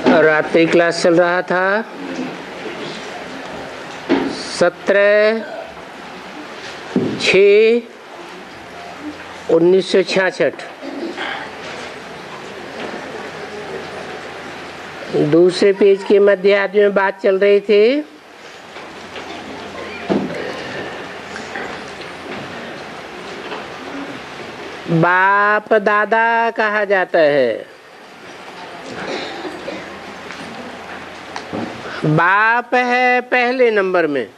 रात्रि क्लास चल रहा था 17/6/1966। दूसरे पेज के मध्य आदि में बात चल रही थी बाप दादा कहा जाता है। बाप है पहले नंबर में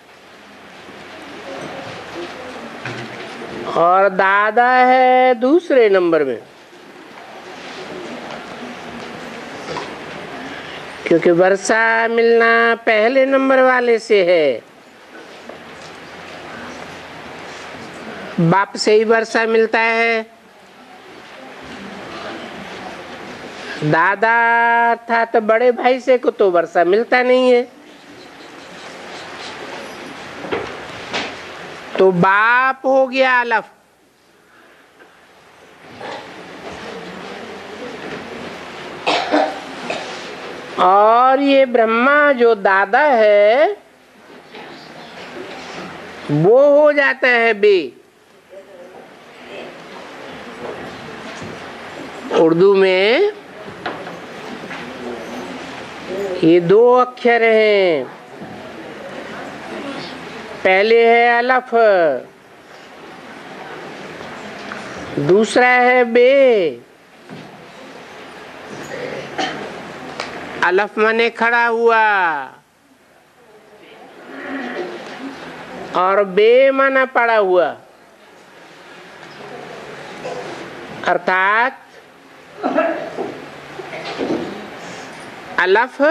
और दादा है दूसरे नंबर में, क्योंकि वर्षा मिलना पहले नंबर वाले से है। बाप से ही वर्षा मिलता है। दादा अर्थात बड़े भाई से को तो वर्षा मिलता नहीं है। तो बाप हो गया अलफ। और ये ब्रह्मा जो दादा है वो हो जाता है बे। उर्दू में ये दो अक्षर हैं। पहले है अलफ, दूसरा है बे। अलफ माने खड़ा हुआ और बे माना पड़ा हुआ। अर्थात अलफ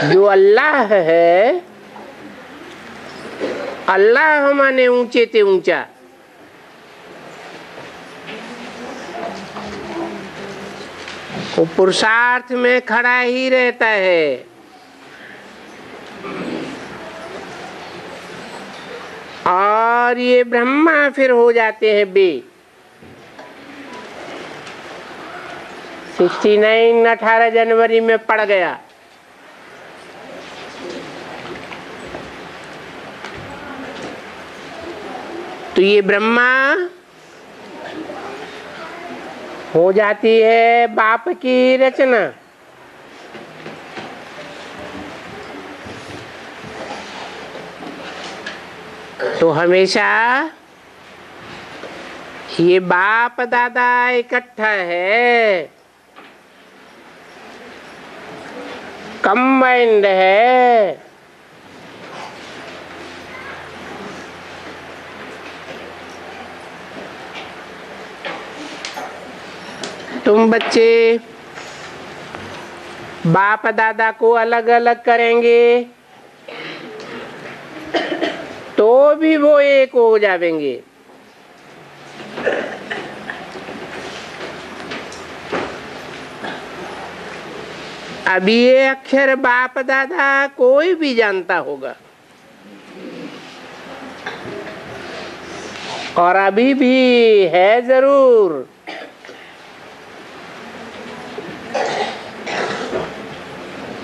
जो अल्लाह है, अल्लाह माने ऊंचे ते ऊंचा। वो पुरुषार्थ में खड़ा ही रहता है। और ये ब्रह्मा फिर हो जाते हैं बे। 69 18 जनवरी में पड़ गया। तो ये ब्रह्मा हो जाती है बाप की रचना। तो हमेशा ये बाप दादा इकट्ठा है, कंबाइंड है। तुम बच्चे बाप दादा को अलग अलग करेंगे तो भी वो एक हो जाएंगे। अभी ये अक्षर बाप दादा कोई भी जानता होगा और अभी भी है जरूर।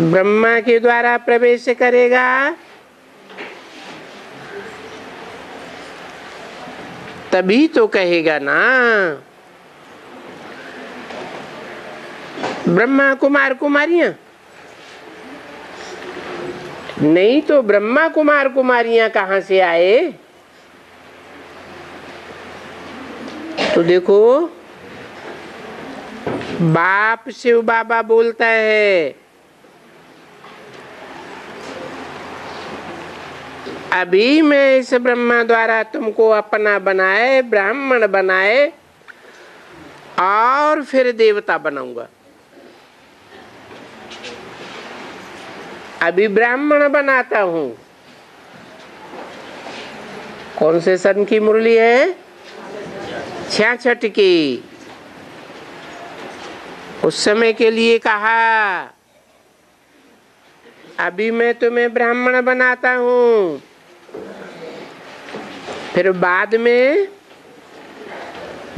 ब्रह्मा के द्वारा प्रवेश करेगा तभी तो कहेगा ना ब्रह्मा कुमार कुमारियां। नहीं तो ब्रह्मा कुमार कुमारियां कहां से आए? तो देखो बाप शिव बाबा बोलता है अभी मैं इस ब्रह्मा द्वारा तुमको अपना बनाए, ब्राह्मण बनाए और फिर देवता बनाऊंगा। अभी ब्राह्मण बनाता हूं। कौन से सन की मुरली है? 66 की। उस समय के लिए कहा अभी मैं तुम्हें ब्राह्मण बनाता हूं, फिर बाद में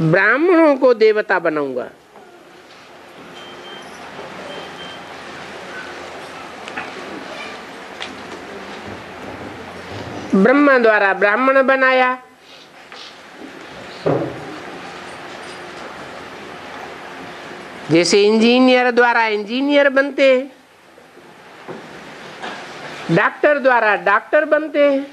ब्राह्मणों को देवता बनाऊंगा। ब्रह्मा द्वारा ब्राह्मण बनाया। जैसे इंजीनियर द्वारा इंजीनियर बनते हैं, डॉक्टर द्वारा डॉक्टर बनते हैं,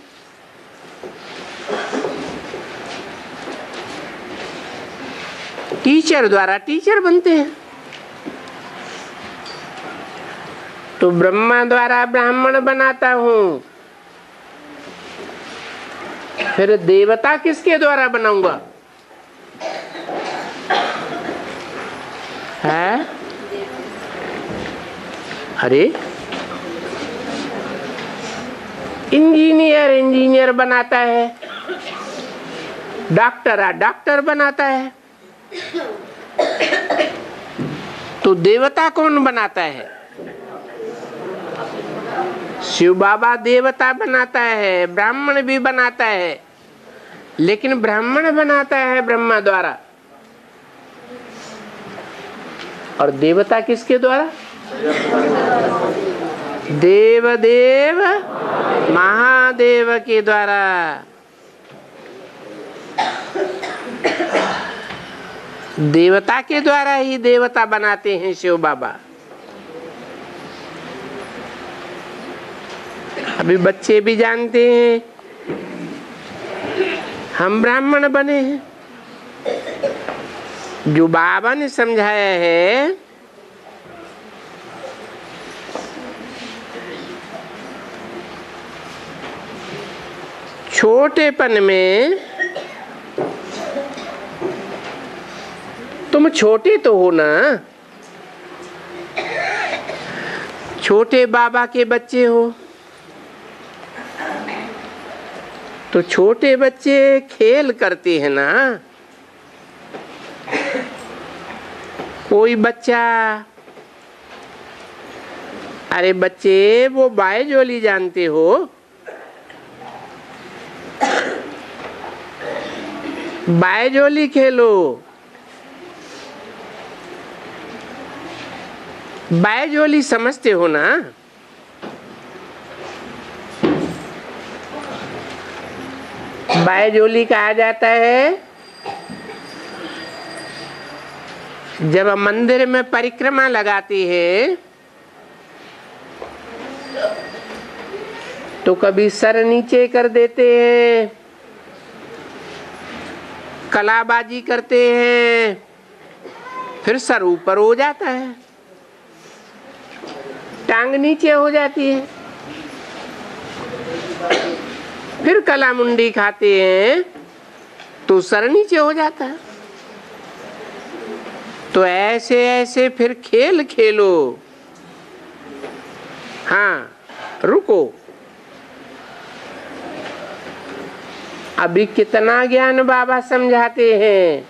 टीचर द्वारा टीचर बनते हैं। तो ब्रह्मा द्वारा ब्राह्मण बनाता हूं, फिर देवता किसके द्वारा बनाऊंगा? है? अरे इंजीनियर इंजीनियर बनाता है, डॉक्टर डॉक्टर बनाता है, तो देवता कौन बनाता है? शिव बाबा देवता बनाता है, ब्राह्मण भी बनाता है, लेकिन ब्राह्मण बनाता है ब्रह्मा द्वारा, और देवता किसके द्वारा? देवदेव महादेव के द्वारा। देवता के द्वारा ही देवता बनाते हैं शिव बाबा। अभी बच्चे भी जानते हैं हम ब्राह्मण बने हैं। जो बाबा ने समझाया है छोटेपन में, तुम छोटे तो हो ना, छोटे बाबा के बच्चे हो, तो छोटे बच्चे खेल करते हैं ना। कोई बच्चा, अरे बच्चे वो बायजोली जानते हो? बायजोली खेलो। बायजोली समझते हो ना? बायजोली कहा जाता है जब हम मंदिर में परिक्रमा लगाती है तो कभी सर नीचे कर देते हैं, कलाबाजी करते हैं, फिर सर ऊपर हो जाता है, टांग नीचे हो जाती है, फिर कला मुंडी खाते हैं तो सर नीचे हो जाता है। तो ऐसे ऐसे फिर खेल खेलो। हाँ रुको, अभी कितना ज्ञान बाबा समझाते हैं,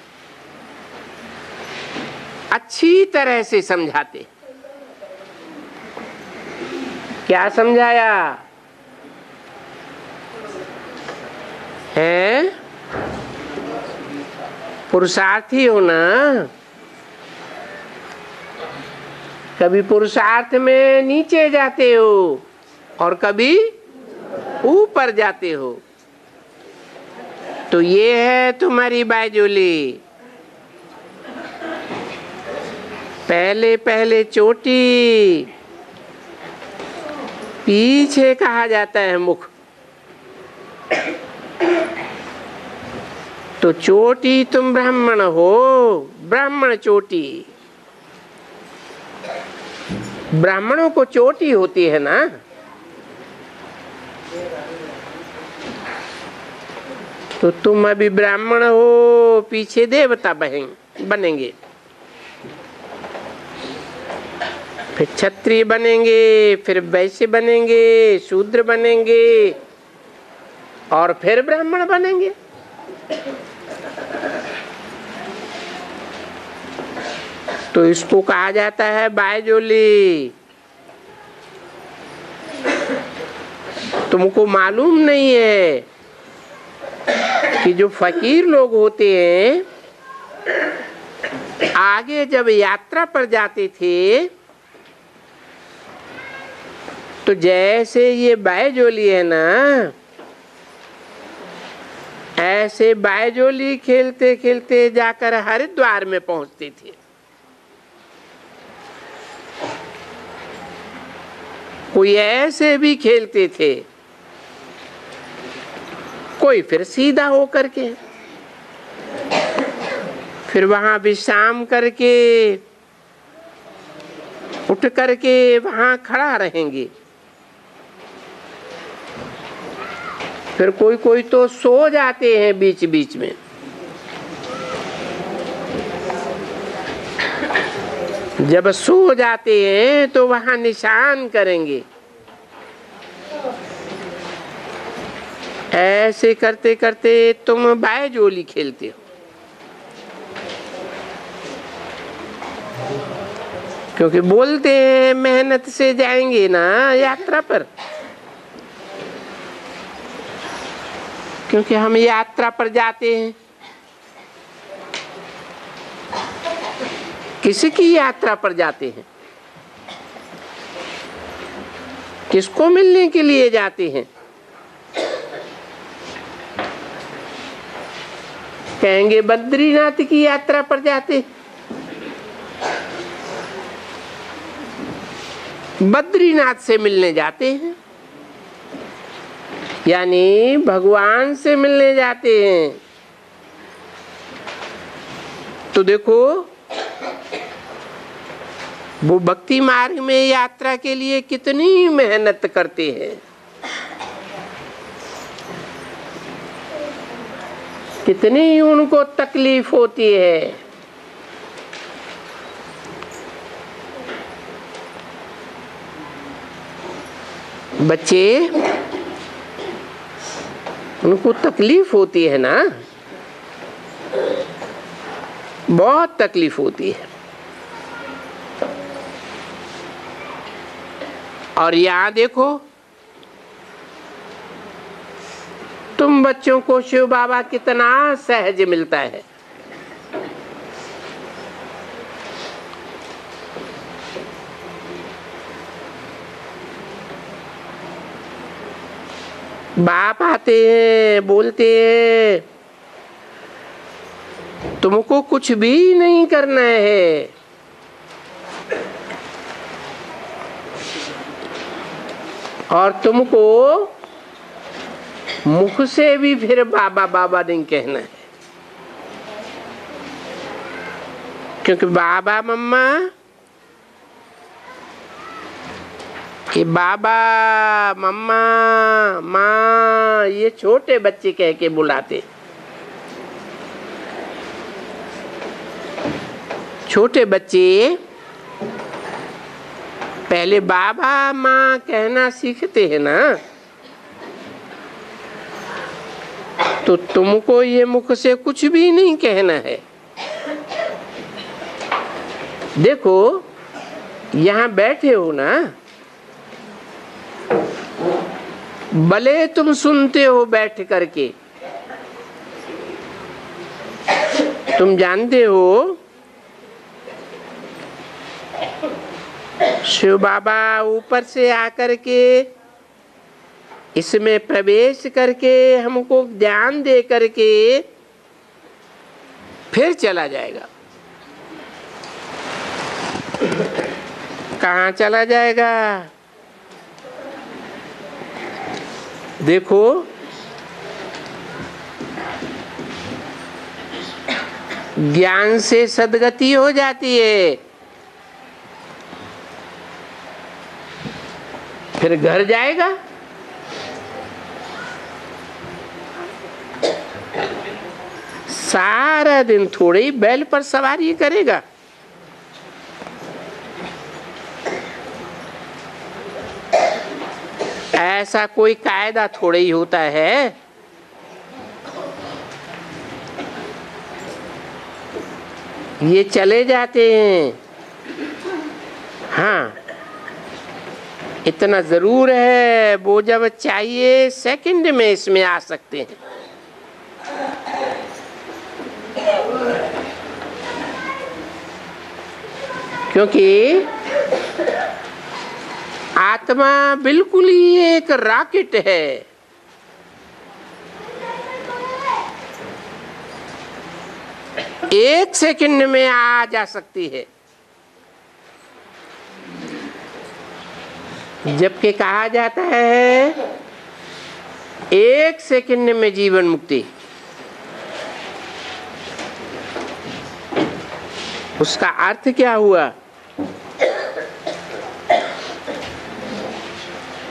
अच्छी तरह से समझाते। क्या समझाया है? पुरुषार्थी हो ना, कभी पुरुषार्थ में नीचे जाते हो और कभी ऊपर जाते हो। तो ये है तुम्हारी बायजोली। पहले पहले चोटी, पीछे कहा जाता है मुख। तो चोटी तुम ब्राह्मण हो, ब्राह्मण चोटी। ब्राह्मणों को चोटी होती है ना। तो तुम अभी ब्राह्मण हो, पीछे देवता बनेंगे, फिर क्षत्रिय बनेंगे, फिर वैश्य बनेंगे, शूद्र बनेंगे और फिर ब्राह्मण बनेंगे। तो इसको कहा जाता है बायजोली। तुमको मालूम नहीं है कि जो फकीर लोग होते हैं आगे जब यात्रा पर जाते थे तो जैसे ये बायजोली है ना, ऐसे बायजोली खेलते खेलते जाकर हरिद्वार में पहुंचते थे। कोई ऐसे भी खेलते थे, कोई फिर सीधा होकर के, फिर वहां विश्राम करके उठ करके वहां खड़ा रहेंगे। फिर कोई कोई तो सो जाते हैं बीच बीच में। जब सो जाते हैं तो वहां निशान करेंगे। ऐसे करते करते तुम बायजोली खेलते हो, क्योंकि बोलते हैं मेहनत से जाएंगे ना यात्रा पर, क्योंकि हम यात्रा पर जाते हैं। किसकी यात्रा पर जाते हैं? किसको मिलने के लिए जाते हैं? कहेंगे बद्रीनाथ की यात्रा पर जाते। बद्रीनाथ से मिलने जाते हैं, यानी भगवान से मिलने जाते हैं। तो देखो, वो भक्ति मार्ग में यात्रा के लिए कितनी मेहनत करते हैं, कितनी उनको तकलीफ होती है। बच्चे, उनको तकलीफ होती है ना, बहुत तकलीफ होती है। और यहाँ देखो, तुम बच्चों को शिव बाबा कितना सहज मिलता है। बाप आते हैं, बोलते हैं तुमको कुछ भी नहीं करना है, और तुमको मुख से भी फिर बाबा बाबा नहीं कहना है, क्योंकि बाबा मम्मा, ये बाबा मम्मा माँ ये छोटे बच्चे कह के बुलाते। छोटे बच्चे पहले बाबा माँ कहना सीखते हैं ना, तो तुमको ये मुख से कुछ भी नहीं कहना है। देखो, यहाँ बैठे हो ना, भले तुम सुनते हो बैठ करके, तुम जानते हो शिव बाबा ऊपर से आकर के इसमें प्रवेश करके हमको ज्ञान दे करके फिर चला जाएगा। कहाँ चला जाएगा? देखो, ज्ञान से सद्गति हो जाती है, फिर घर जाएगा। सारा दिन थोड़े ही बैल पर सवारी करेगा। ऐसा कोई कायदा थोड़े ही होता है। ये चले जाते हैं। हाँ, इतना जरूर है, वो जब चाहिए सेकंड में इसमें आ सकते हैं। क्योंकि आत्मा बिल्कुल ही एक रॉकेट है। 1 सेकंड में आ जा सकती है, जबकि कहा जाता है 1 सेकंड में जीवन मुक्ति। उसका अर्थ क्या हुआ?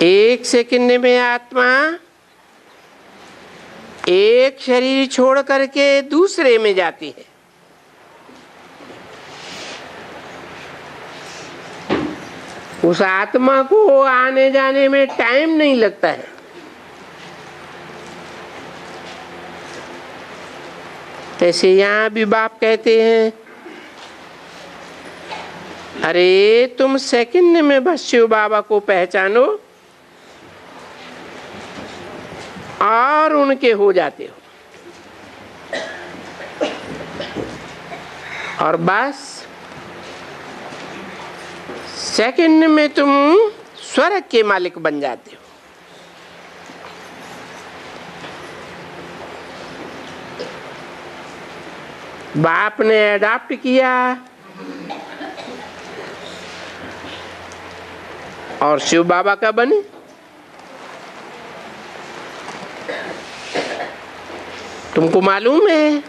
1 सेकंड में आत्मा एक शरीर छोड़ करके दूसरे में जाती है। उस आत्मा को आने जाने में टाइम नहीं लगता है। ऐसे यहाँ भी बाप कहते हैं, अरे तुम सेकंड में बस शिव बाबा को पहचानो और उनके हो जाते हो, और बस सेकंड में तुम स्वर्ग के मालिक बन जाते हो। बाप ने अडॉप्ट किया और शिव बाबा का बने। तुमको मालूम है,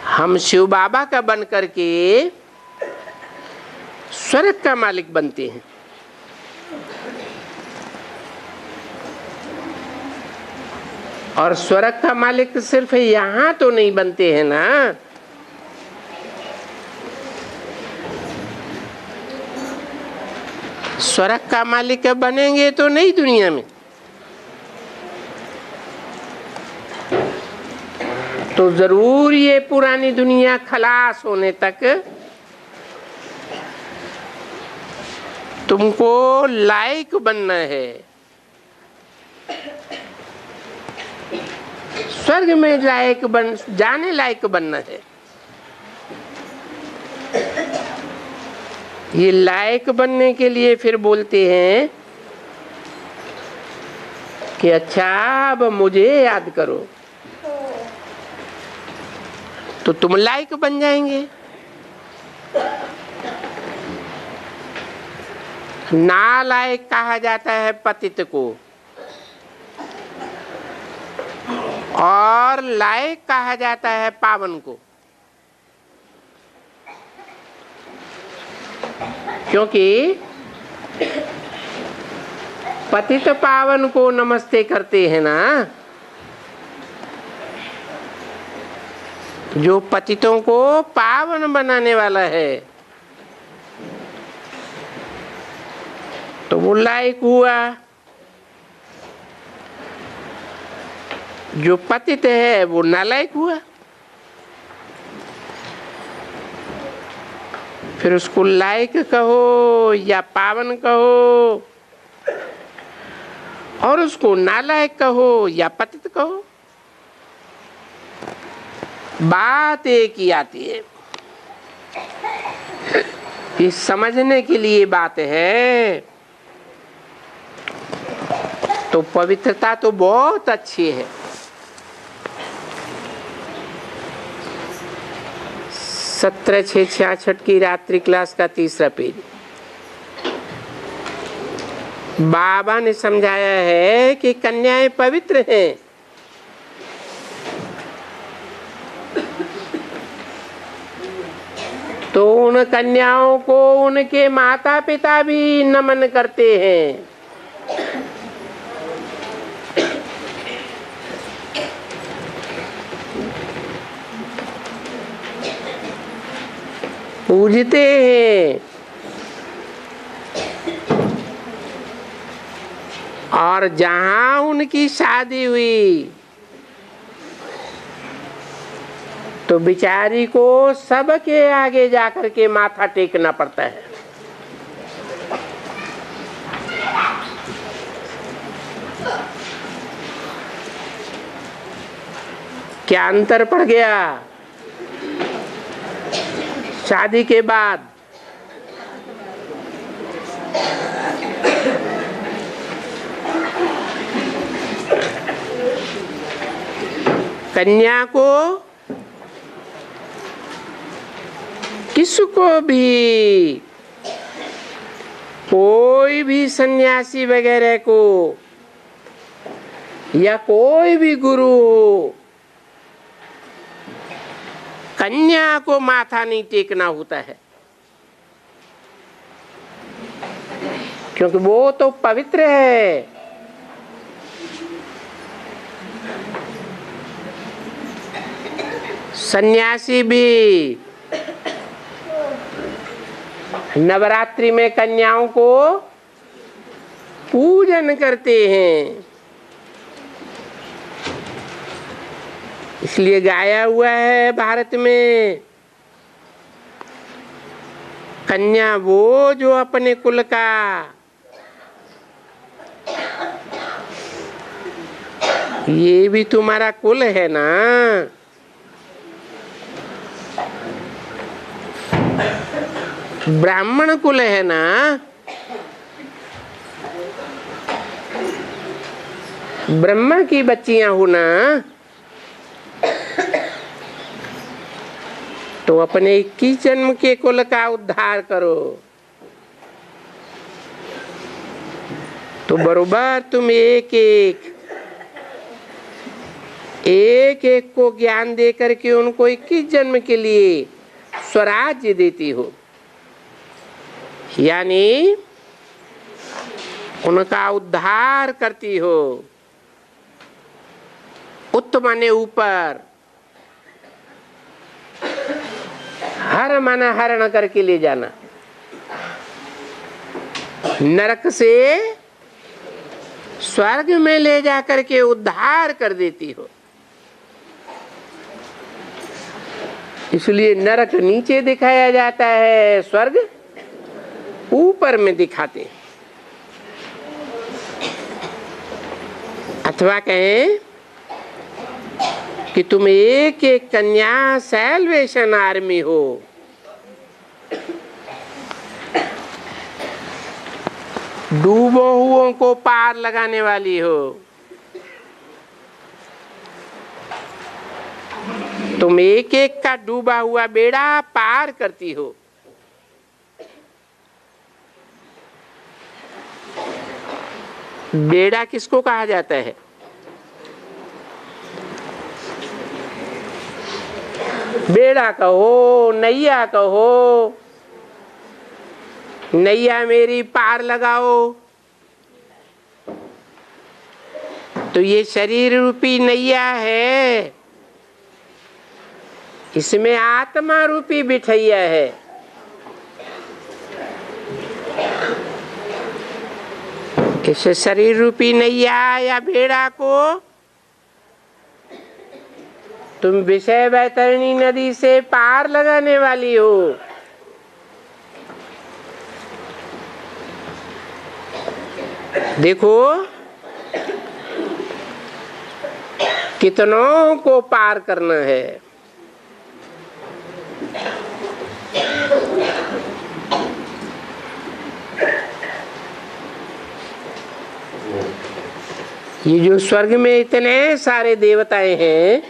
हम शिव बाबा का बन करके स्वर्ग का मालिक बनते हैं। और स्वर्ग का मालिक सिर्फ यहाँ तो नहीं बनते हैं ना, स्वर्ग का मालिक बनेंगे तो नई दुनिया में, तो जरूर ये पुरानी दुनिया खलास होने तक तुमको लायक बनना है, स्वर्ग में लायक बन जाने लायक बनना है। ये लायक बनने के लिए फिर बोलते हैं कि अच्छा अब मुझे याद करो, तो तुम लायक बन जाएंगे। नालायक कहा जाता है पतित को, और लायक कहा जाता है पावन को, क्योंकि पतित पावन को नमस्ते करते हैं ना। जो पतितों को पावन बनाने वाला है तो वो लायक हुआ, जो पतित है वो नालायक हुआ। फिर उसको लायक कहो या पावन कहो, और उसको नालायक कहो या पतित कहो, बात एक ही आती है। ये समझने के लिए बात है। तो पवित्रता तो बहुत अच्छी है। 17/6/66 की रात्रि क्लास का 3रा पेज। बाबा ने समझाया है कि कन्याएं पवित्र हैं, तो उन कन्याओं को उनके माता पिता भी नमन करते हैं। पूजते हैं, और जहां उनकी शादी हुई तो बिचारी को सबके आगे जाकर के माथा टेकना पड़ता है। क्या अंतर पड़ गया शादी के बाद? कन्या को इसको भी कोई भी सन्यासी वगैरह को या कोई भी गुरु हो, कन्या को माथा नहीं टेकना होता है, क्योंकि वो तो पवित्र है। सन्यासी भी नवरात्रि में कन्याओं को पूजन करते हैं, इसलिए गाया हुआ है भारत में, कन्या वो जो अपने कुल का ये भी तुम्हारा कुल है ना। ब्राह्मण कुल है ना, ब्रह्मा की बच्चियां हो ना, तो अपने 21 जन्म के कुल का उद्धार करो। तो बरोबर तुम एक एक को ज्ञान दे करके उनको 21 जन्म के लिए स्वराज्य देती हो, यानी उनका उद्धार करती हो। उत्तम माने ऊपर, हर माना हरण करके ले जाना, नरक से स्वर्ग में ले जा करके उद्धार कर देती हो। इसलिए नरक नीचे दिखाया जाता है, स्वर्ग ऊपर में दिखाते हैं। अथवा कहें कि तुम एक एक कन्या सैल्वेशन आर्मी हो। डूबो हुओं को पार लगाने वाली हो। तुम एक एक का डूबा हुआ बेड़ा पार करती हो। बेड़ा किसको कहा जाता है? बेड़ा कहो, नैया कहो, नैया मेरी पार लगाओ। तो ये शरीर रूपी नैया है, इसमें आत्मा रूपी बिठैया है। इस शरीर रूपी नैया या बेड़ा को तुम विषय वैतरणी नदी से पार लगाने वाली हो। देखो कितनों को पार करना है। ये जो स्वर्ग में इतने सारे देवताएं हैं,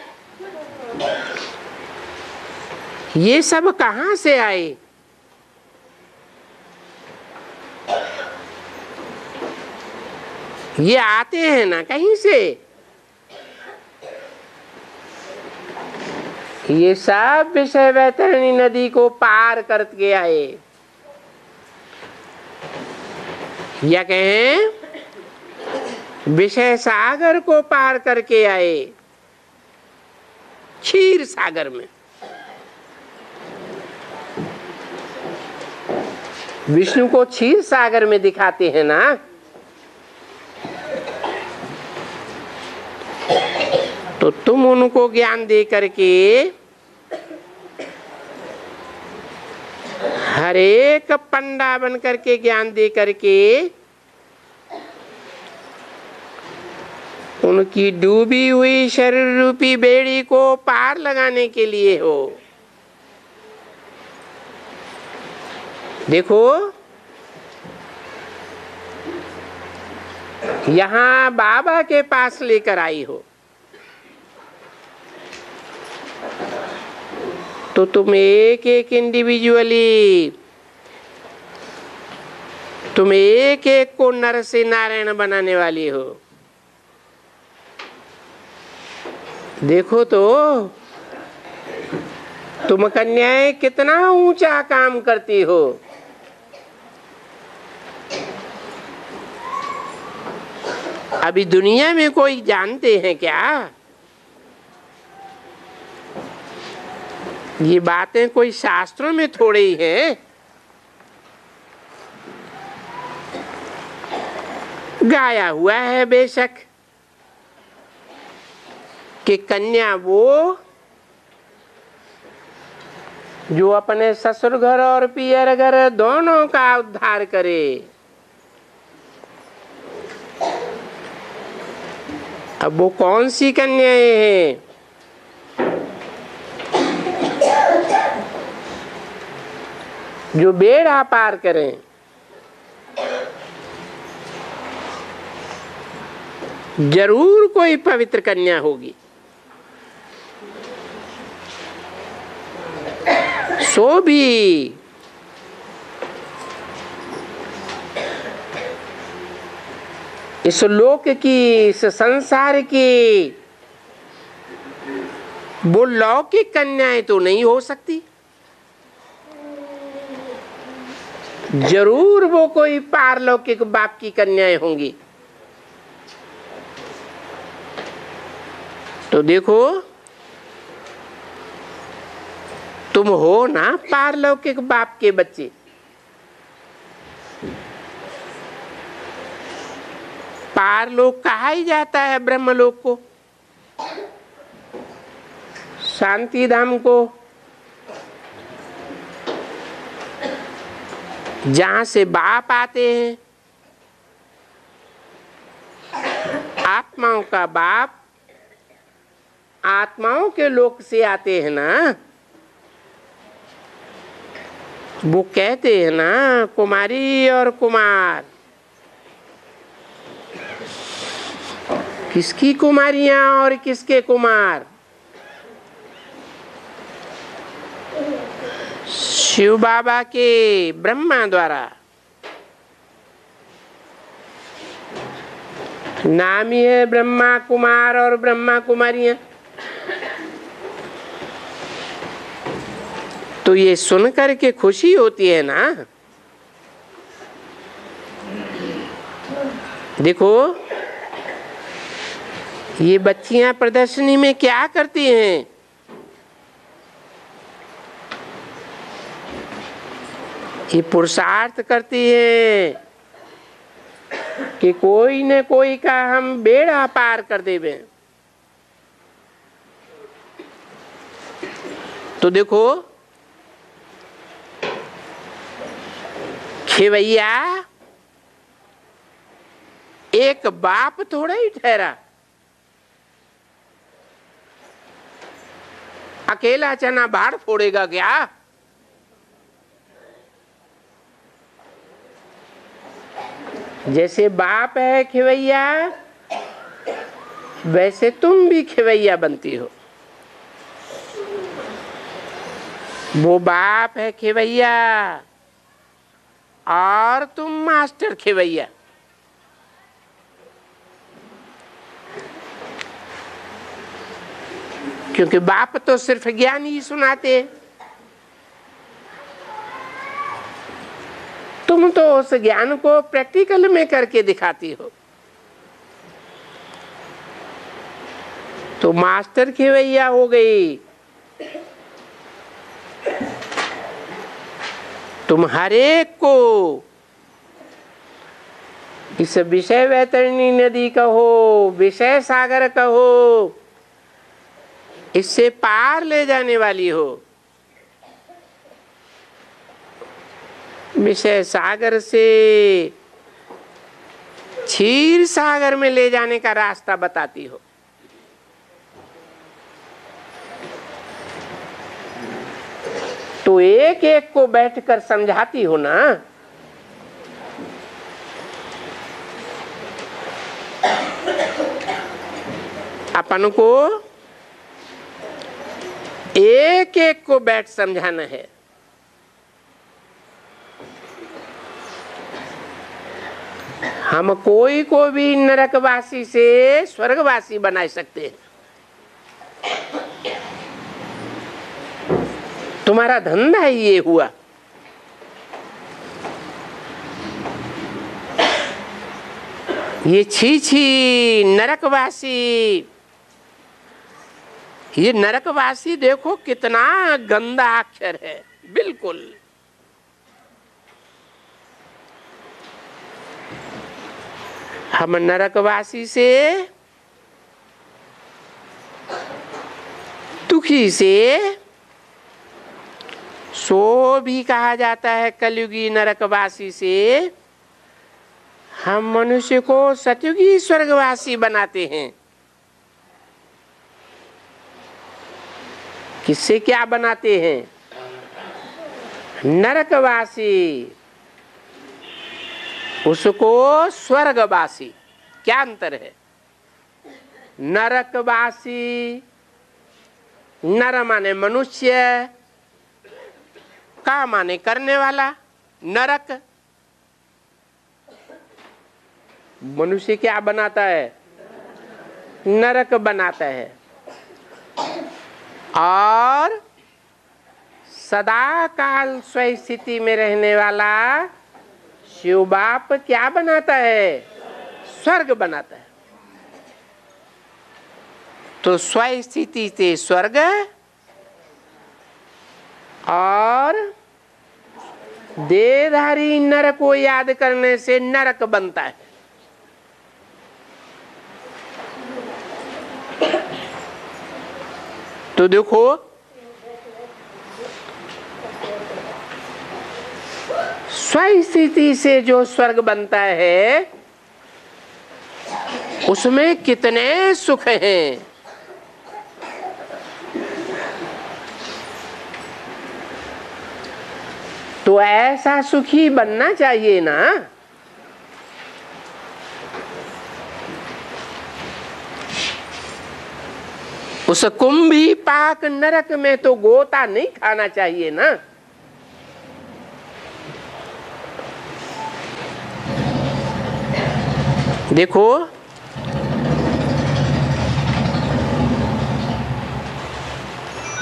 ये सब कहां से आए? ये आते हैं ना कहीं से। ये सब विषय वैतरणी नदी को पार करके आए, या कहें विषय सागर को पार करके आए। क्षीर सागर में विष्णु को क्षीर सागर में दिखाते हैं ना। तो तुम उनको ज्ञान दे करके हर एक पंडा बन करके ज्ञान दे करके उनकी डूबी हुई शरीर रूपी बेड़ी को पार लगाने के लिए हो। देखो यहाँ बाबा के पास लेकर आई हो। तो तुम एक एक इंडिविजुअली, तुम एक एक को नर से नारायण बनाने वाली हो। देखो तो तुम कन्याएं कितना ऊंचा काम करती हो। अभी दुनिया में कोई जानते हैं क्या? ये बातें कोई शास्त्रों में थोड़े ही हैं। गाया हुआ है बेशक कि कन्या वो जो अपने ससुर घर और पियर घर दोनों का उद्धार करे। अब वो कौन सी कन्याएं हैं? जो बेड़ा पार करें। जरूर कोई पवित्र कन्या होगी। सो भी इस लोक की, इस संसार की वो लौकिक कन्याएं तो नहीं हो सकती। जरूर वो कोई पारलौकिक बाप की कन्याएं होंगी। तो देखो तुम हो ना पारलौकिक बाप के बच्चे। पारलोक कहा ही जाता है ब्रह्मलोक को, शांति धाम को, जहां से बाप आते हैं। आत्माओं का बाप आत्माओं के लोक से आते हैं ना। वो कहते हैं ना कुमारी और कुमार। किसकी कुमारियां और किसके कुमार? शिव बाबा के ब्रह्मा द्वारा। नाम ही है ब्रह्मा कुमार और ब्रह्मा कुमारियां। तो ये सुन करके खुशी होती है ना। देखो ये बच्चियां प्रदर्शनी में क्या करती हैं? ये पुरुषार्थ करती है कि कोई न कोई का हम बेड़ा पार कर देवे। तो देखो खेवैया एक बाप थोड़ा ही ठहरा। अकेला चना बाढ़ फोड़ेगा क्या? जैसे बाप है खेवैया, वैसे तुम भी खेवैया बनती हो। वो बाप है खेवैया और तुम मास्टर खेवैया। क्योंकि बाप तो सिर्फ ज्ञान ही सुनाते हैं, तुम तो उस ज्ञान को प्रैक्टिकल में करके दिखाती हो। तो मास्टर खेवैया हो गई। तुम हर एक को इस विषय वैतरणी नदी कहो, विषय सागर कहो, इससे पार ले जाने वाली हो। विषय सागर से क्षीर सागर में ले जाने का रास्ता बताती हो। तो एक एक को बैठकर समझाती हो ना। अपन को एक एक को बैठ समझाना है। हम कोई को भी नरकवासी से स्वर्गवासी बना सकते हैं। तुम्हारा धंधा ही ये हुआ। ये छी छी नरकवासी, ये नरकवासी देखो कितना गंदा अक्षर है। बिल्कुल हम नरकवासी से, दुखी से, सो भी कहा जाता है कलयुगी नरकवासी से। हम मनुष्य को सतयुगी स्वर्गवासी बनाते हैं। किससे क्या बनाते हैं? नरकवासी, उसको स्वर्गवासी। क्या अंतर है? नरकवासी, नर माने मनुष्य, का माने करने वाला। नरक मनुष्य क्या बनाता है? नरक बनाता है। और सदा काल स्व स्थिति में रहने वाला शिव बाप क्या बनाता है? स्वर्ग बनाता है। तो स्व स्थिति से स्वर्ग और देहधारी नर को याद करने से नरक बनता है। तो देखो स्वस्थिति से जो स्वर्ग बनता है उसमें कितने सुख हैं। तो ऐसा सुखी बनना चाहिए ना। उस कुंभी पाक नरक में तो गोता नहीं खाना चाहिए ना। देखो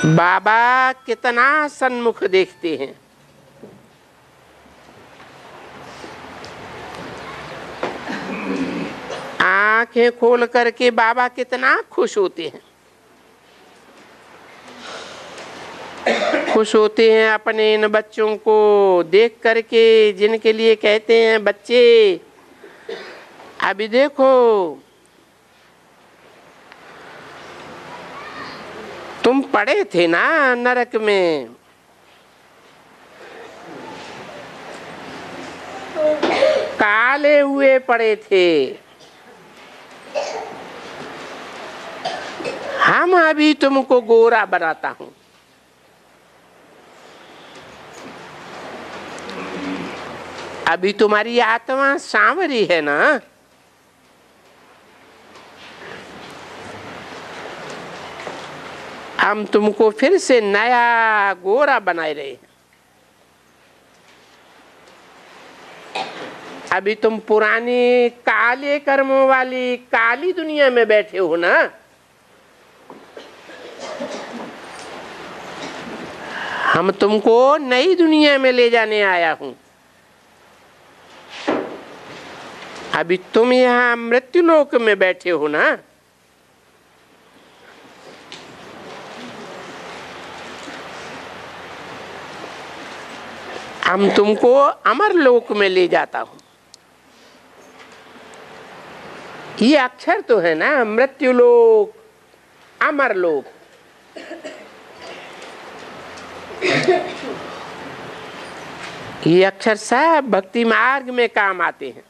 बाबा कितना सन्मुख देखते हैं। आंखें खोल करके बाबा कितना खुश होते हैं। खुश होते हैं अपने इन बच्चों को देख करके, जिनके लिए कहते हैं बच्चे अभी देखो तुम पड़े थे ना नरक में, काले हुए पड़े थे, हम अभी तुमको गोरा बनाता हूं। अभी तुम्हारी आत्मा सांवरी है ना, हम तुमको फिर से नया गोरा बनाए रहे हैं। अभी तुम पुरानी काले कर्मों वाली काली दुनिया में बैठे हो ना। हम तुमको नई दुनिया में ले जाने आया हूं। अभी तुम यहाँ मृत्युलोक में बैठे हो ना। हम तुमको अमर लोक में ले जाता हूं। ये अक्षर तो है ना, मृत्युलोक, अमरलोक। ये अक्षर सब भक्ति मार्ग में काम आते हैं।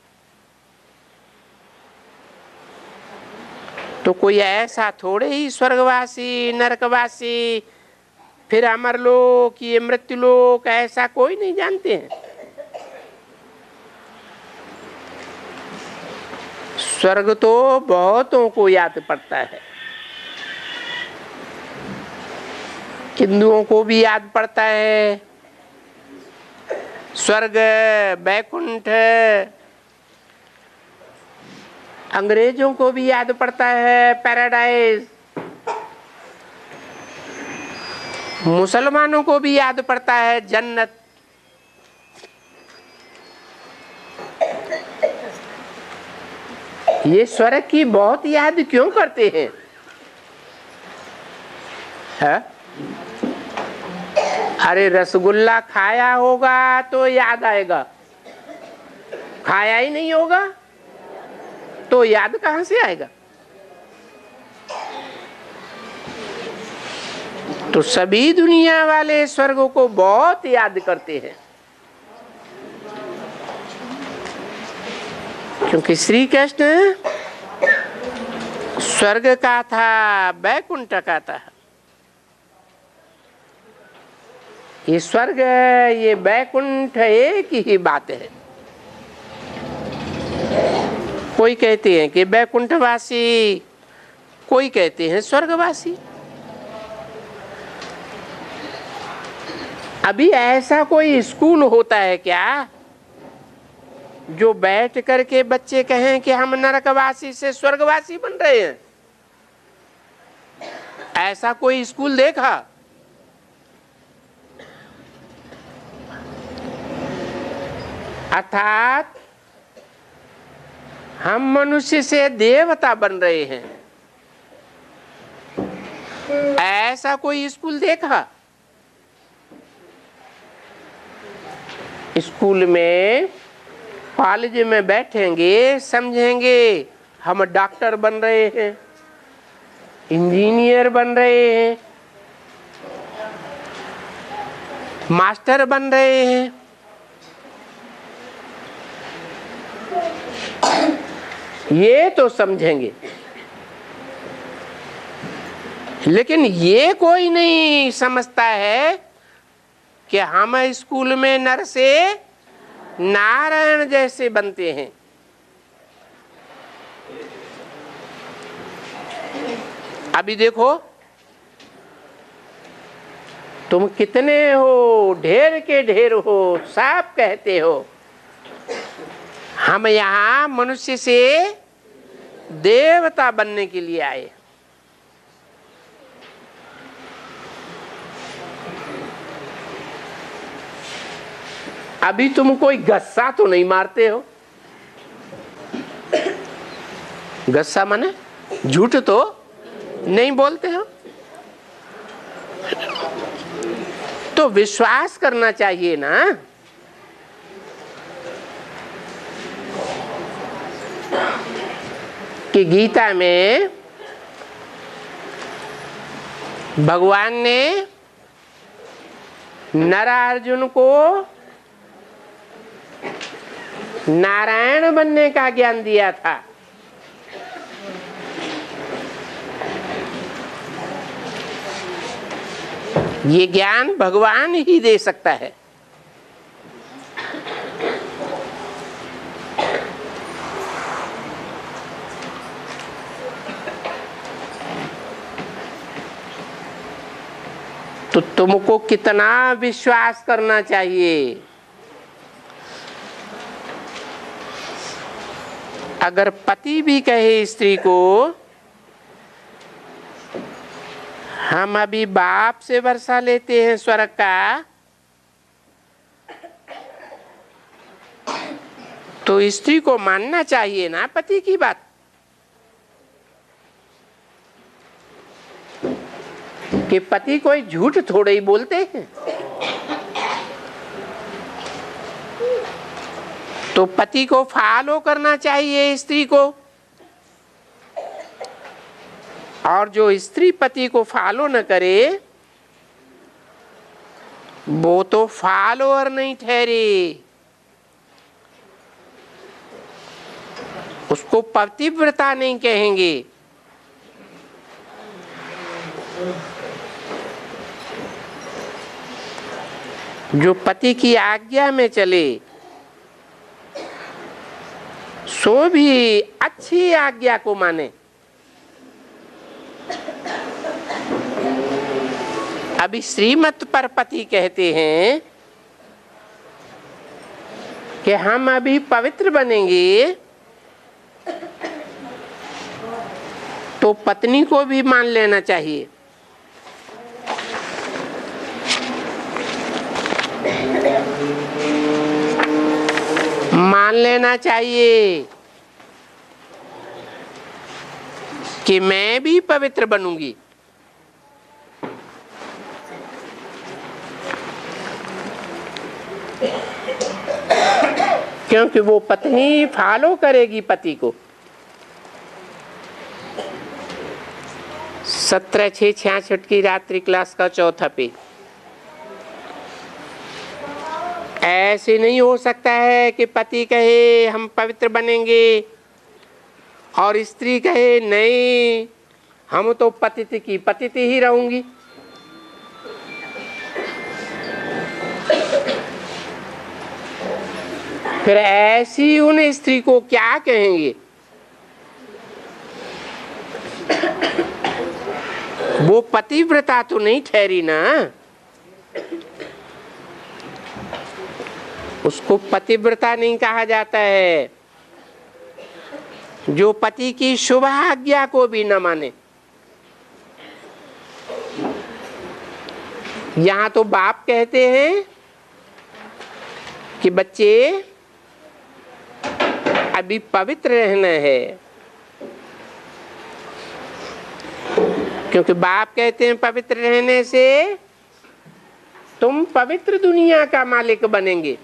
तो कोई ऐसा थोड़े ही स्वर्गवासी, नरकवासी, फिर अमरलोक, ये मृत्युलोक, ऐसा कोई नहीं जानते हैं। स्वर्ग तो बहुतों को याद पड़ता है। हिंदुओं को भी याद पड़ता है स्वर्ग, बैकुंठ। अंग्रेजों को भी याद पड़ता है पैराडाइज। मुसलमानों को भी याद पड़ता है जन्नत। ये स्वर्ग की बहुत याद क्यों करते हैं? है? अरे रसगुल्ला खाया होगा तो याद आएगा, खाया ही नहीं होगा तो याद कहां से आएगा? तो सभी दुनिया वाले स्वर्ग को बहुत याद करते हैं, क्योंकि श्री कृष्ण स्वर्ग का था, बैकुंठ का था। ये स्वर्ग, ये बैकुंठ एक ही बात है। कोई कहते हैं कि बैकुंठवासी, कोई कहते हैं स्वर्गवासी। अभी ऐसा कोई स्कूल होता है क्या जो बैठ करके बच्चे कहें कि हम नरकवासी से स्वर्गवासी बन रहे हैं? ऐसा कोई स्कूल देखा? अर्थात हम मनुष्य से देवता बन रहे हैं, ऐसा कोई स्कूल देखा? स्कूल में, कॉलेज में बैठेंगे, समझेंगे हम डॉक्टर बन रहे हैं, इंजीनियर बन रहे हैं, मास्टर बन रहे हैं। ये तो समझेंगे, लेकिन ये कोई नहीं समझता है कि हम स्कूल में नर से नारायण जैसे बनते हैं। अभी देखो, तुम कितने हो, ढेर के ढेर हो, सब कहते हो हम यहाँ मनुष्य से देवता बनने के लिए आए। अभी तुम कोई गस्सा तो नहीं मारते हो? गस्सा माने झूठ तो नहीं बोलते हो? तो विश्वास करना चाहिए ना। कि गीता में भगवान ने नरार्जुन को नारायण बनने का ज्ञान दिया था। ये ज्ञान भगवान ही दे सकता है। तो तुमको कितना विश्वास करना चाहिए। अगर पति भी कहे स्त्री को हम अभी बाप से वर्षा लेते हैं स्वर्ग का, तो स्त्री को मानना चाहिए ना पति की बात। कि पति कोई झूठ थोड़े ही बोलते हैं। तो पति को फॉलो करना चाहिए स्त्री को, और जो स्त्री पति को फॉलो न करे वो तो फॉलोअर नहीं ठहरे, उसको पतिव्रता नहीं कहेंगे। जो पति की आज्ञा में चले सो भी अच्छी आज्ञा को माने। अभी श्रीमत पर पति कहते हैं कि हम अभी पवित्र बनेंगे तो पत्नी को भी मान लेना चाहिए। मान लेना चाहिए कि मैं भी पवित्र बनूंगी। क्योंकि वो पत्नी फॉलो करेगी पति को। 17/6/66 की रात्रि क्लास का चौथा पेज। ऐसे नहीं हो सकता है कि पति कहे हम पवित्र बनेंगे और स्त्री कहे नहीं हम तो पतित की पतित ही रहूंगी। फिर ऐसी उन स्त्री को क्या कहेंगे? वो पतिव्रता तो नहीं ठहरी ना। उसको पतिव्रता नहीं कहा जाता है जो पति की शुभ आज्ञा को भी न माने। यहां तो बाप कहते हैं कि बच्चे अभी पवित्र रहना है, क्योंकि बाप कहते हैं पवित्र रहने से तुम पवित्र दुनिया का मालिक बनेंगे।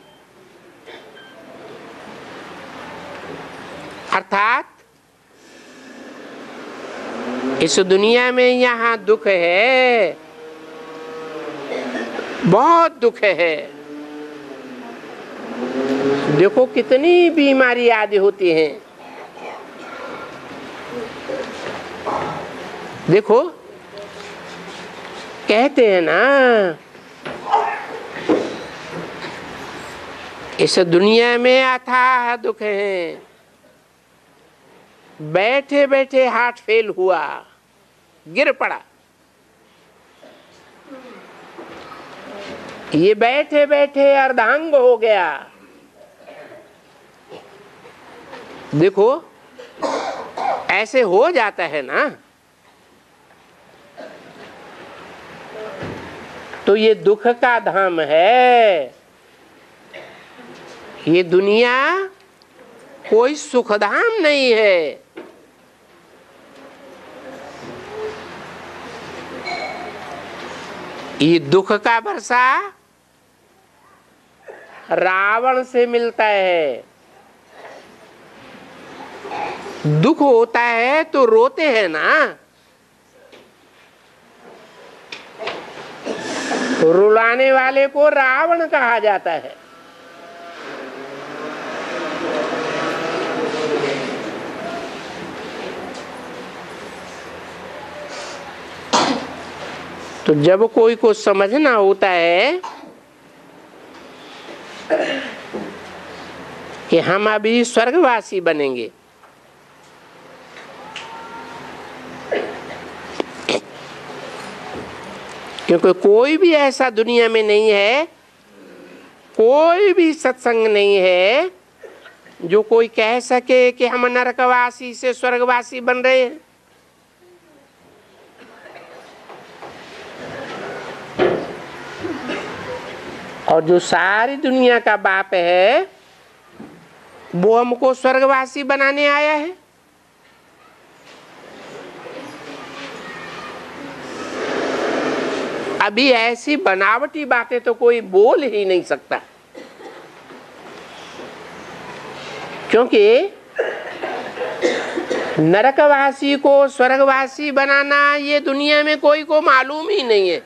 अर्थात इस दुनिया में यहाँ दुख है, बहुत दुख है। देखो कितनी बीमारी आदि होती हैं। देखो कहते हैं ना इस दुनिया में अथाह दुख है। बैठे बैठे हार्ट फेल हुआ, गिर पड़ा। ये बैठे बैठे अर्धांग हो गया। देखो ऐसे हो जाता है ना। तो ये दुख का धाम है। ये दुनिया कोई सुखधाम नहीं है। ये दुख का वर्षा रावण से मिलता है। दुख होता है तो रोते हैं ना। रुलाने वाले को रावण कहा जाता है। तो जब कोई को समझना होता है कि हम अभी स्वर्गवासी बनेंगे, क्योंकि कोई भी ऐसा दुनिया में नहीं है, कोई भी सत्संग नहीं है जो कोई कह सके कि हम नरकवासी से स्वर्गवासी बन रहे हैं। और जो सारी दुनिया का बाप है वो हमको स्वर्गवासी बनाने आया है। अभी ऐसी बनावटी बातें तो कोई बोल ही नहीं सकता, क्योंकि नरकवासी को स्वर्गवासी बनाना ये दुनिया में कोई को मालूम ही नहीं है।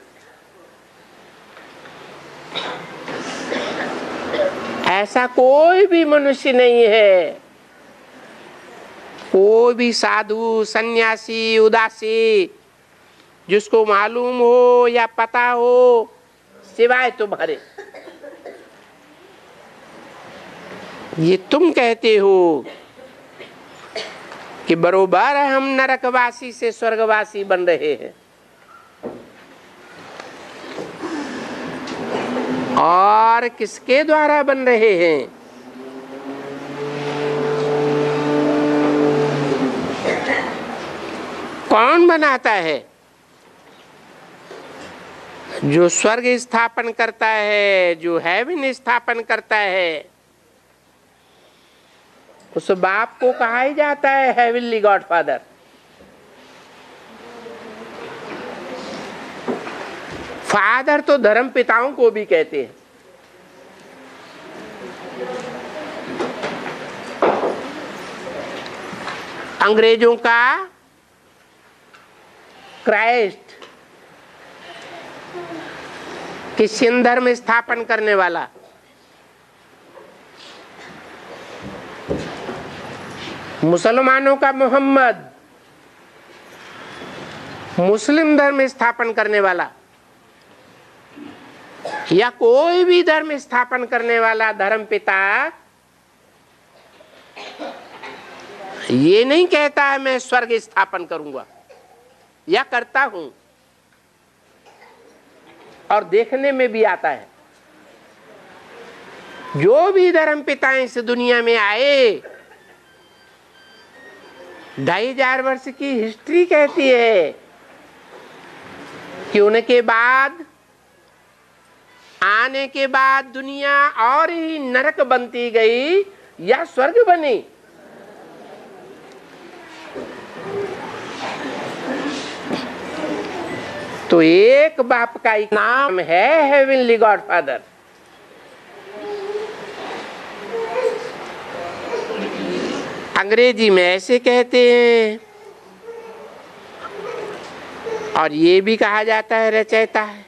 ऐसा कोई भी मनुष्य नहीं है, कोई भी साधु सन्यासी उदासी जिसको मालूम हो या पता हो सिवाय तुम्हारे। ये तुम कहते हो कि बरोबर हम नरकवासी से स्वर्गवासी बन रहे हैं। और किसके द्वारा बन रहे हैं? कौन बनाता है? जो स्वर्ग स्थापन करता है, जो हेवन स्थापन करता है, उस बाप को कहा ही जाता है हेवनली गॉडफादर। फादर तो धर्म पिताओं को भी कहते हैं। अंग्रेजों का क्राइस्ट, क्रिश्चियन धर्म स्थापन करने वाला, मुसलमानों का मोहम्मद, मुस्लिम धर्म स्थापन करने वाला, या कोई भी धर्म स्थापन करने वाला धर्म पिता ये नहीं कहता है मैं स्वर्ग स्थापन करूंगा या करता हूं। और देखने में भी आता है, जो भी धर्म पिता इस दुनिया में आए, 2500 वर्ष की हिस्ट्री कहती है कि उनके बाद, आने के बाद दुनिया और ही नरक बनती गई या स्वर्ग बनी। तो एक बाप का एक नाम है हेवनली गॉडफादर। अंग्रेजी में ऐसे कहते हैं, और ये भी कहा जाता है रचयिता है।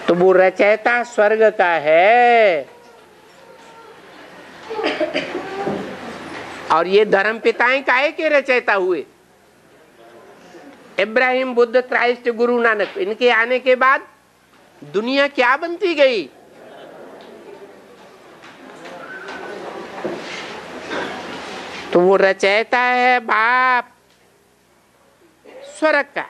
तो वो रचयिता स्वर्ग का है, और ये धर्म पिताएं काहे के रचयिता हुए? इब्राहिम, बुद्ध, क्राइस्ट, गुरु नानक, इनके आने के बाद दुनिया क्या बनती गई? तो वो रचयिता है बाप स्वर्ग का।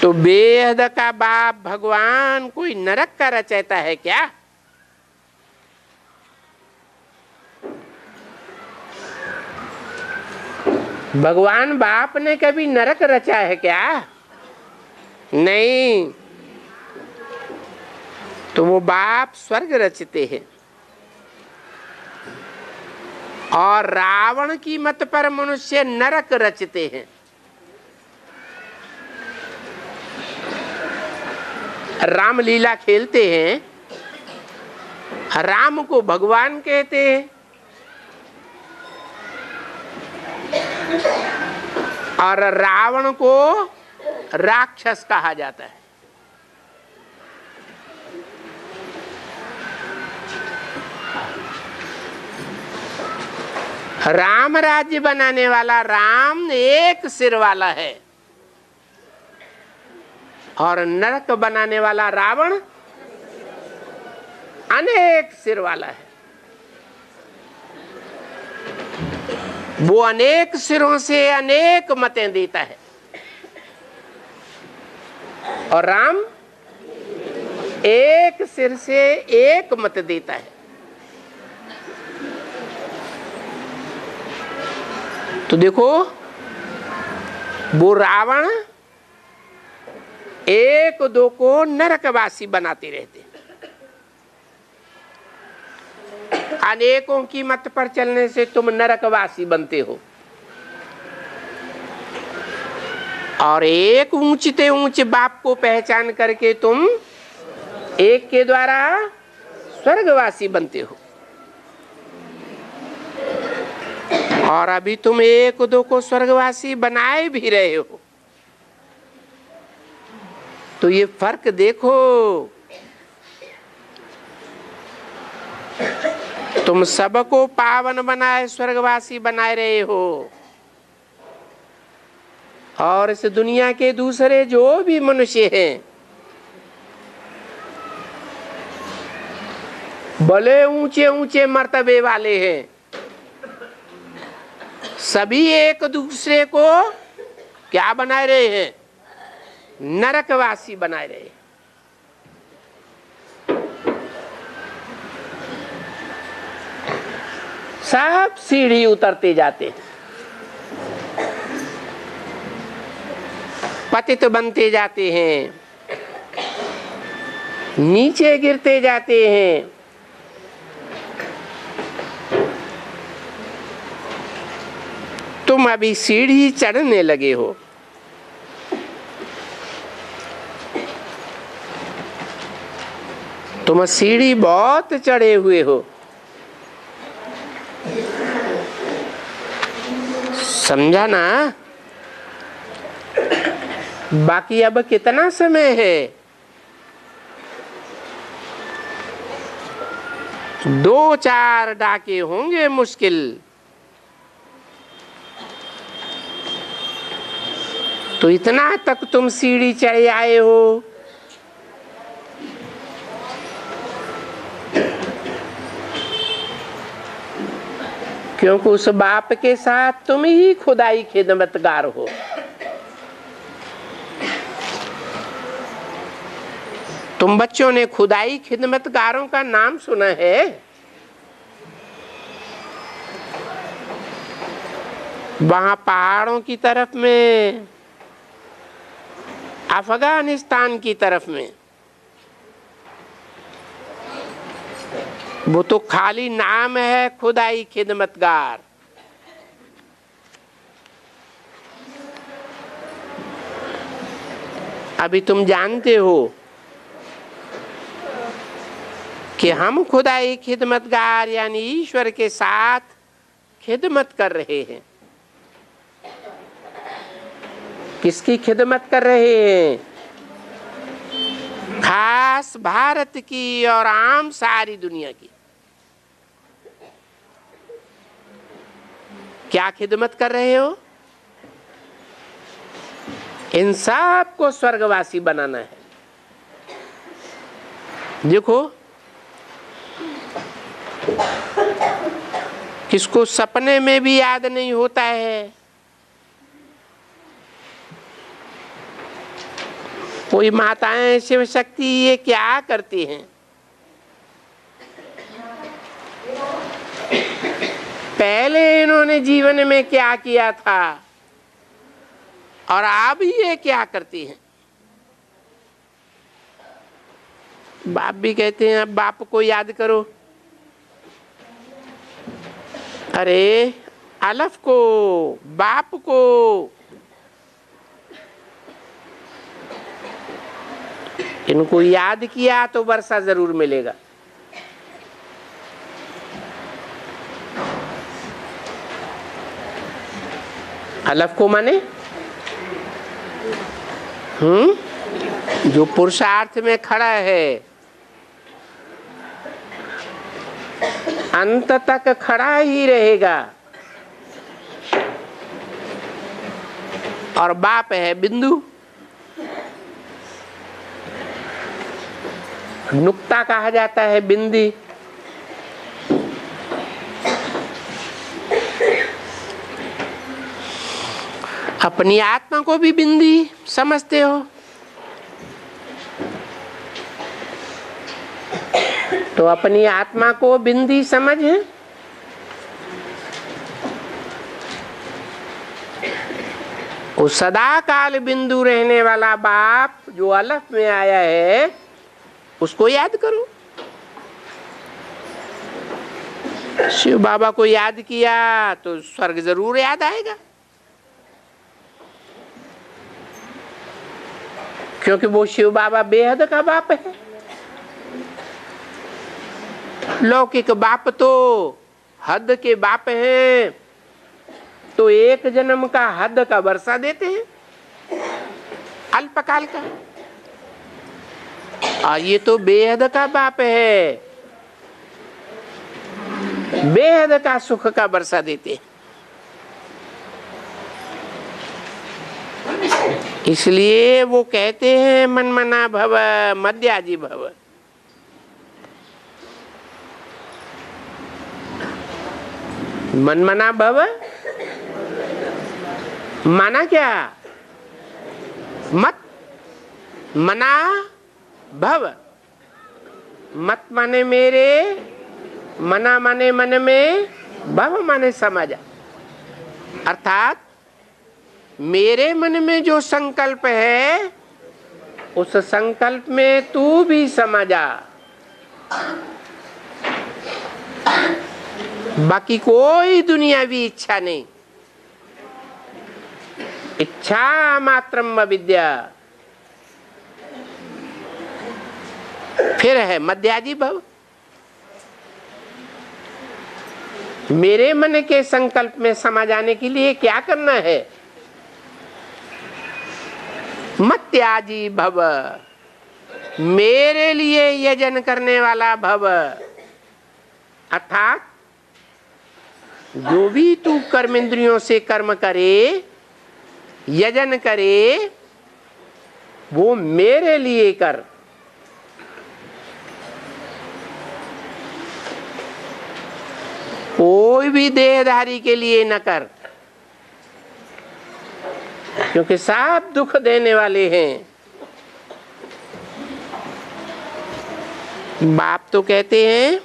तो बेहद का बाप भगवान कोई नरक का रचयिता है क्या? भगवान बाप ने कभी नरक रचा है क्या? नहीं। तो वो बाप स्वर्ग रचते हैं। और रावण की मत पर मनुष्य नरक रचते हैं। रामलीला खेलते हैं, राम को भगवान कहते हैं और रावण को राक्षस कहा जाता है। राम राज्य बनाने वाला राम एक सिर वाला है, और नरक बनाने वाला रावण अनेक सिर वाला है। वो अनेक सिरों से अनेक मतें देता है, और राम एक सिर से एक मत देता है। तो देखो, वो रावण एक दो को नरकवासी बनाते रहते, अनेकों की मत पर चलने से तुम नरकवासी बनते हो, और एक ऊंचते ऊंचे बाप को पहचान करके तुम एक के द्वारा स्वर्गवासी बनते हो। और अभी तुम एक दो को स्वर्गवासी बनाए भी रहे हो। तो ये फर्क देखो, तुम सबको पावन बनाए स्वर्गवासी बनाए रहे हो, और इस दुनिया के दूसरे जो भी मनुष्य हैं, भले ऊंचे ऊंचे मर्तबे वाले हैं, सभी एक दूसरे को क्या बनाए रहे हैं? नरकवासी बनाए रहे हैं। सब सीढ़ी उतरते जाते, पतित बनते जाते हैं, नीचे गिरते जाते हैं। तुम अभी सीढ़ी चढ़ने लगे हो। तुम सीढ़ी बहुत चढ़े हुए हो, समझा ना? बाकी अब कितना समय है? 2-4 डाके होंगे मुश्किल। तो इतना तक तुम सीढ़ी चढ़े आए हो। क्योंकि उस बाप के साथ तुम ही खुदाई खिदमतगार हो। तुम बच्चों ने खुदाई खिदमतगारों का नाम सुना है? वहां पहाड़ों की तरफ में, अफगानिस्तान की तरफ में, वो तो खाली नाम है खुदाई खिदमतगार। अभी तुम जानते हो कि हम खुदाई खिदमतगार यानी ईश्वर के साथ खिदमत कर रहे हैं। किसकी खिदमत कर रहे हैं? खास भारत की और आम सारी दुनिया की। क्या खिदमत कर रहे हो? इन सब को स्वर्गवासी बनाना है। देखो, किसको सपने में भी याद नहीं होता है। कोई माताएं शिव शक्ति ये क्या करती हैं? पहले इन्होंने जीवन में क्या किया था और अब ये क्या करती हैं? बाप भी कहते हैं अब बाप को याद करो। अरे अलफ को, बाप को, इनको याद किया तो वर्षा जरूर मिलेगा। अलफ को माने जो पुरुषार्थ में खड़ा है, अंत तक खड़ा ही रहेगा। और बाप है बिंदु, नुक्ता कहा जाता है, बिंदी। अपनी आत्मा को भी बिंदी समझते हो तो अपनी आत्मा को बिंदी समझ है। वो सदा काल बिंदु रहने वाला बाप जो अलफ में आया है उसको याद करो। शिव बाबा को याद किया तो स्वर्ग जरूर याद आएगा, क्योंकि वो शिव बाबा बेहद का बाप है। लौकिक बाप तो हद के बाप हैं, तो एक जन्म का हद का वर्षा देते हैं, अल्पकाल का। और ये तो बेहद का बाप है, बेहद का सुख का वर्षा देते हैं। इसलिए वो कहते हैं मनमना भव मद्याजी भव। मनमना भव माना क्या? मत, मना भव। मत माने मेरे, मना माने मन में, भव माने समझ। अर्थात मेरे मन में जो संकल्प है उस संकल्प में तू भी समझा। बाकी कोई दुनियावी इच्छा नहीं। इच्छा मात्रम अविद्या। फिर है मध्याजी भव। मेरे मन के संकल्प में समा जाने के लिए क्या करना है? मत्याजी भव। मेरे लिए यजन करने वाला भव। अर्थात जो भी तू कर्म इंद्रियों से कर्म करे, यजन करे, वो मेरे लिए कर। कोई भी देहधारी के लिए न कर, क्योंकि सब दुख देने वाले हैं। बाप तो कहते हैं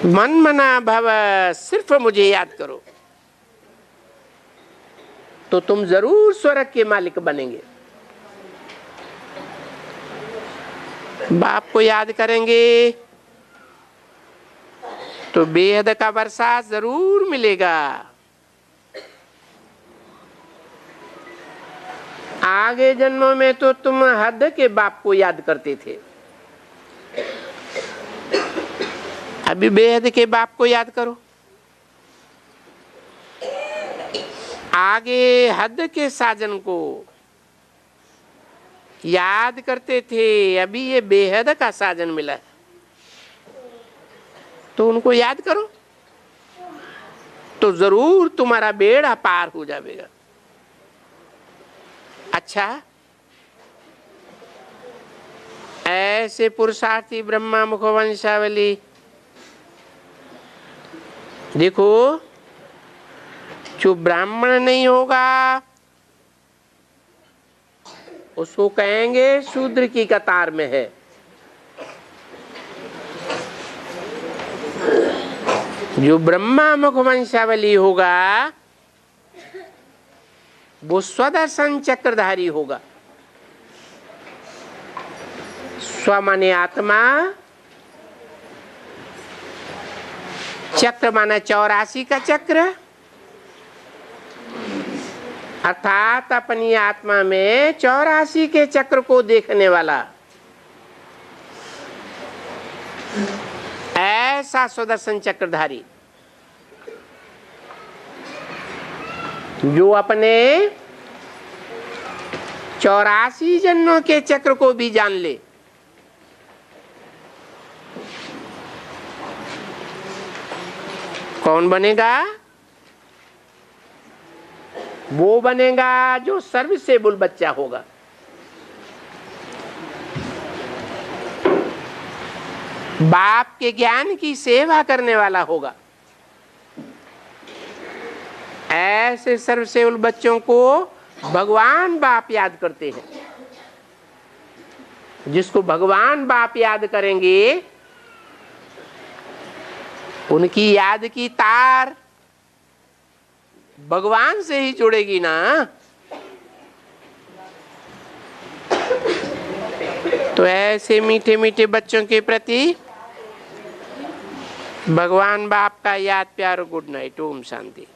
मन मना भव, सिर्फ मुझे याद करो तो तुम जरूर स्वर्ग के मालिक बनेंगे। बाप को याद करेंगे तो बेहद का वर्षा जरूर मिलेगा। आगे जन्मों में तो तुम हद के बाप को याद करते थे, अभी बेहद के बाप को याद करो। आगे हद के साजन को याद करते थे, अभी ये बेहद का साजन मिला है तो उनको याद करो तो जरूर तुम्हारा बेड़ा पार हो जाएगा। अच्छा, ऐसे पुरुषार्थी ब्रह्मा मुख वंशावली देखो, जो ब्राह्मण नहीं होगा उसको कहेंगे शूद्र की कतार में है। जो ब्रह्मा मुख वंशावली होगा वो स्वदर्शन चक्रधारी होगा। स्व माने आत्मा, चक्र माने 84 का चक्र, अर्थात अपनी आत्मा में 84 के चक्र को देखने वाला ऐसा सुदर्शन चक्रधारी, जो अपने 84 जन्मों के चक्र को भी जान ले। कौन बनेगा? वो बनेगा जो सर्विसेबल बच्चा होगा। बाप के ज्ञान की सेवा करने वाला होगा। ऐसे सर्वसेवल बच्चों को भगवान बाप याद करते हैं। जिसको भगवान बाप याद करेंगे उनकी याद की तार भगवान से ही जुड़ेगी ना। तो ऐसे मीठे मीठे बच्चों के प्रति भगवान बाप का याद प्यार। Good night, Om Shanti.